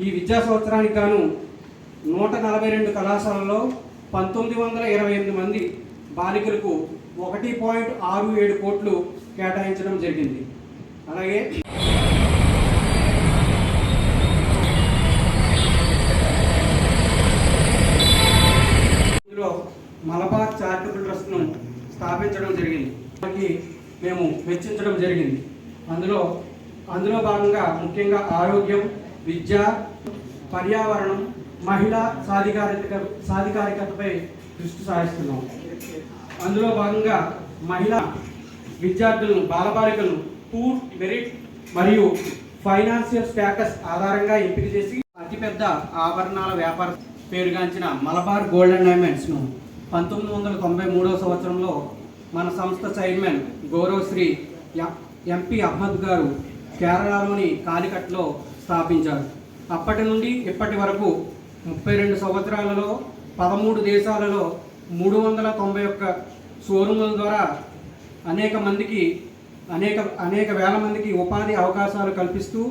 ఈ విద్యా సంవత్సరానికి గాను 142 కళాశాలలో 1928 మంది బాలికలకు 1.67 కోట్లు కేటాయించడం జరిగింది. అలాగే ఇందులో మలబార్ చారిటబుల్ ట్రస్ట్ను స్థాపించడం జరిగింది. దానికి మేము వెచ్చించడం జరిగింది. అందులో భాగంగా ముఖ్యంగా ఆరోగ్యం, విద్య, పర్యావరణం, మహిళా సాధికారికతపై దృష్టి సారిస్తున్నాం. అందులో భాగంగా మహిళా విద్యార్థులను, బాలబాలికలను పూర్, మెరిట్ మరియు ఫైనాన్షియల్ స్టేటస్ ఆధారంగా ఎంపిక చేసి అతిపెద్ద ఆభరణాల వ్యాపార పేరుగాంచిన మలబార్ గోల్డ్ అండ్ డైమండ్స్ను 1993వ సంవత్సరంలో మన సంస్థ చైర్మన్ గౌరవశ్రీ ఎంపీ అహ్మద్ గారు కేరళలోని కాలికట్లో స్థాపించారు. అప్పటి నుండి ఇప్పటి వరకు 32 సంవత్సరాలలో 13 దేశాలలో 391 షోరూముల ద్వారా అనేక వేల మందికి ఉపాధి అవకాశాలు కల్పిస్తూ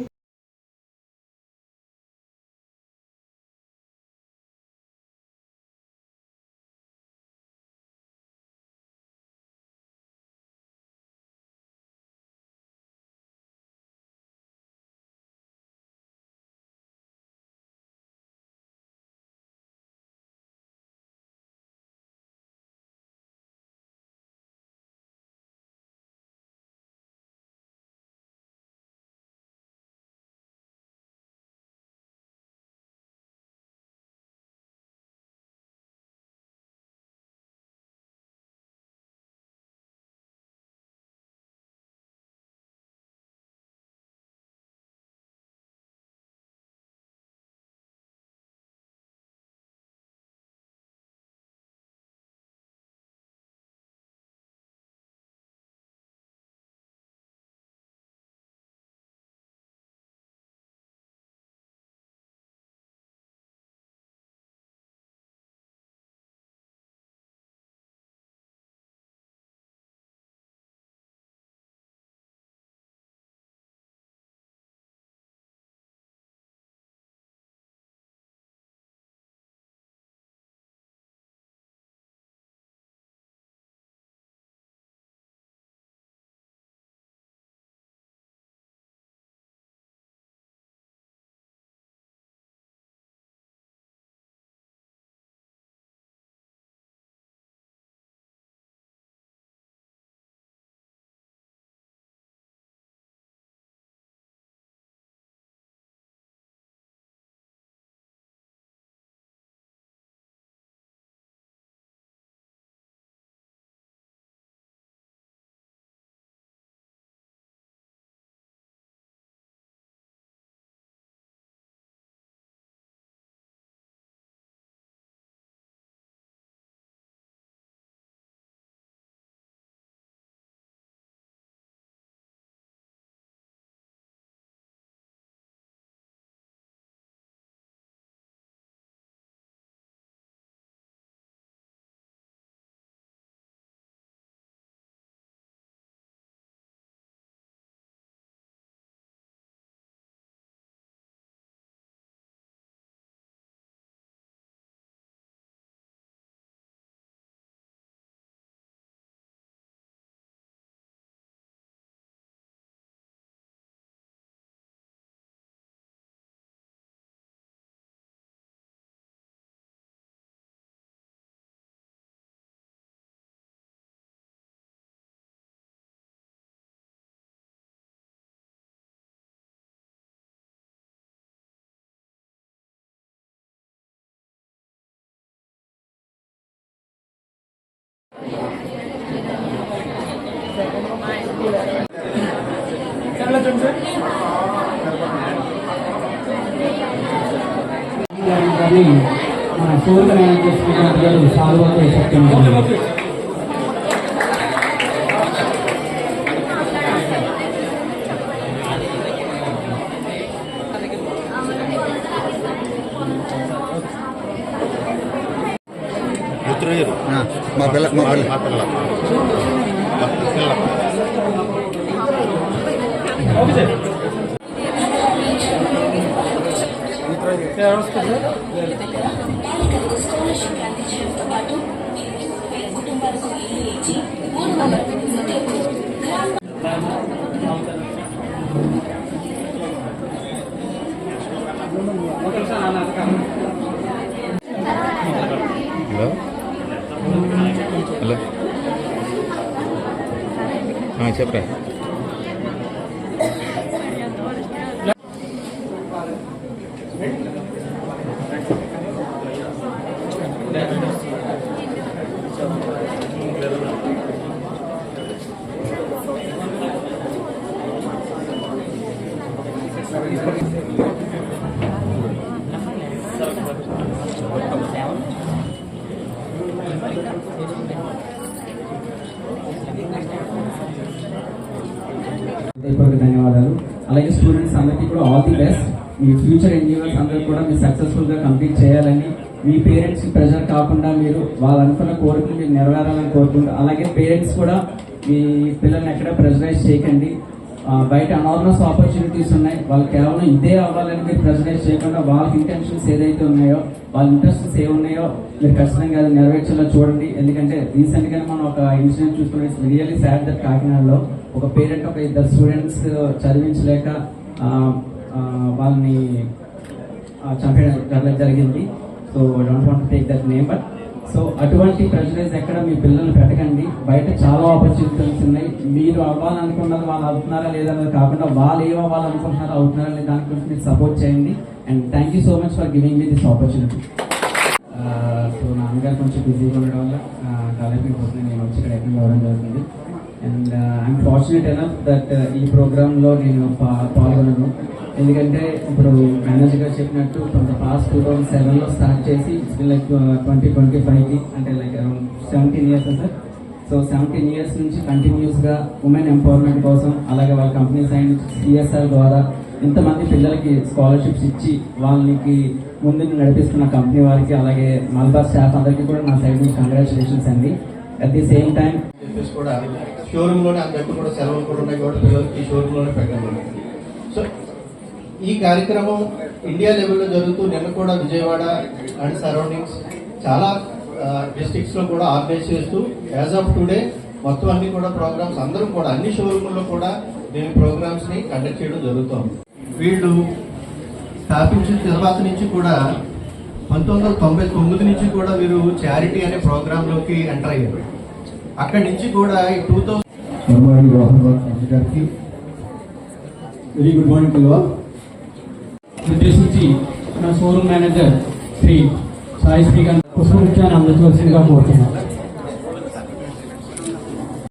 మా పిల్ల బాలికలకు స్కాలర్షిప్ అందించడంతో పాటు కుటుంబాలకు ఇల్లు ఇచ్చి 300 హలో చెప్పరా ధన్యవాదాలు. అలాగే స్టూడెంట్స్ అందరికీ కూడా ఆల్ ది బెస్ట్. మీ ఫ్యూచర్ ఎన్యూవర్స్ అందరూ కూడా మీరు సక్సెస్ఫుల్గా కంప్లీట్ చేయాలని, మీ పేరెంట్స్కి ప్రెషర్ కాకుండా మీరు వాళ్ళు అనుకున్న కోరికలు మీరు నెరవేరాలని కోరుకుంటూ, అలాగే పేరెంట్స్ కూడా మీ పిల్లల్ని ఎక్కడ ప్రెషరైజ్ చేయకండి. బయట అనార్మస్ ఆపర్చునిటీస్ ఉన్నాయి, వాళ్ళు కేవలం ఇదే అవ్వాలని మీరు ప్రెషరైజ్ చేయకుండా వాళ్ళకి ఇంటెన్షన్స్ ఏదైతే ఉన్నాయో, వాళ్ళ ఇంట్రెస్ట్స్ ఏ ఉన్నాయో మీరు ఖచ్చితంగా అది నెరవేర్చేలా చూడండి. ఎందుకంటే రీసెంట్గా మనం ఒక ఇన్సిడెంట్ చూసుకున్నాం. ఇట్స్ రియల్లీ సాడ్ దట్ కాకినాడలో ఒక పేరెంట్ ఒక 2 స్టూడెంట్స్ చదివించలేక వాళ్ళని చంపేయడం జరిగింది. So I don't want to take that name, but so అటువంటి ప్రెషరైజ్ ఎక్కడ మీ పిల్లల్ని పెట్టకండి. బయట చాలా ఆపర్చునిటీస్ ఉన్నాయి. మీరు అవ్వాలనుకున్నది వాళ్ళు అవుతున్నారా లేదన్నది కాకుండా వాళ్ళు ఏం అవ్వాలనుకుంటున్నారో అవుతున్నారా లేదా దాని గురించి మీరు సపోర్ట్ చేయండి. And thank you so much for giving me this opportunity. So నాన్నగారు కొంచెం బిజీగా ఉండడం వల్ల కాలేజ్ కోసం నేను వచ్చి ఇక్కడ అటెండ్ అవ్వడం జరుగుతుంది. And I'm fortunate enough that ఈ ప్రోగ్రాంలో నేను పాల్గొనను. ఎందుకంటే ఇప్పుడు మేనేజర్ గారు చెప్పినట్టు ఫ్రమ్ ద పాస్ట్ 2007లో స్టార్ట్ చేసి లైక్ 2025కి అంటే like around 17 years sir. So 17 years నుంచి కంటిన్యూస్గా ఉమెన్ ఎంపవర్మెంట్ కోసం, అలాగే వాళ్ళ కంపెనీస్ అండ్ సిఎస్ఆర్ ద్వారా ఇంతమంది పిల్లలకి స్కాలర్షిప్స్ ఇచ్చి వాళ్ళకి ముందు నడిపిస్తున్న కంపెనీ వారికి, అలాగే మల్బార్ స్టాఫ్ అందరికీ కూడా నా సైడ్ నుంచి కంగ్రాచులేషన్స్ అండి. అట్ ది సేమ్ టైం కూడా షోరూంలోనే అందరికీ కూడా సెలవులు కూడా ఉన్నాయి కాబట్టి పిల్లలకి ఈ షోరూంలోనే పెట్టడం. సో ఈ కార్యక్రమం ఇండియా లెవెల్లో జరుగుతూ నిన్న కూడా విజయవాడ అండ్ సరౌండింగ్స్ చాలా డిస్ట్రిక్ట్స్ లో కూడా ఆర్గనైజ్ చేస్తూ యాజ్ ఆఫ్ టుడే మొత్తం అన్ని కూడా ప్రోగ్రామ్స్ అందరూ కూడా అన్ని షోరూంలో కూడా దీని ప్రోగ్రామ్స్ ని కండక్ట్ చేయడం జరుగుతుంది. వీళ్ళు స్థాపించిన తర్వాత నుంచి కూడా 1999 నుంచి కూడా వీరు చారిటీ అనే ప్రోగ్రామ్ లోకి ఎంటర్ అయ్యారు. అక్కడి నుంచి కూడా ఈ 2000 గారికి very good morning to all. ఉద్దేశించి నా షోరూమ్ మేనేజర్ శ్రీ సాయి శ్రీకాంత్ పుష్పగుచ్చాన్ని అందజేయవలసిందిగా కోరుతున్నాను.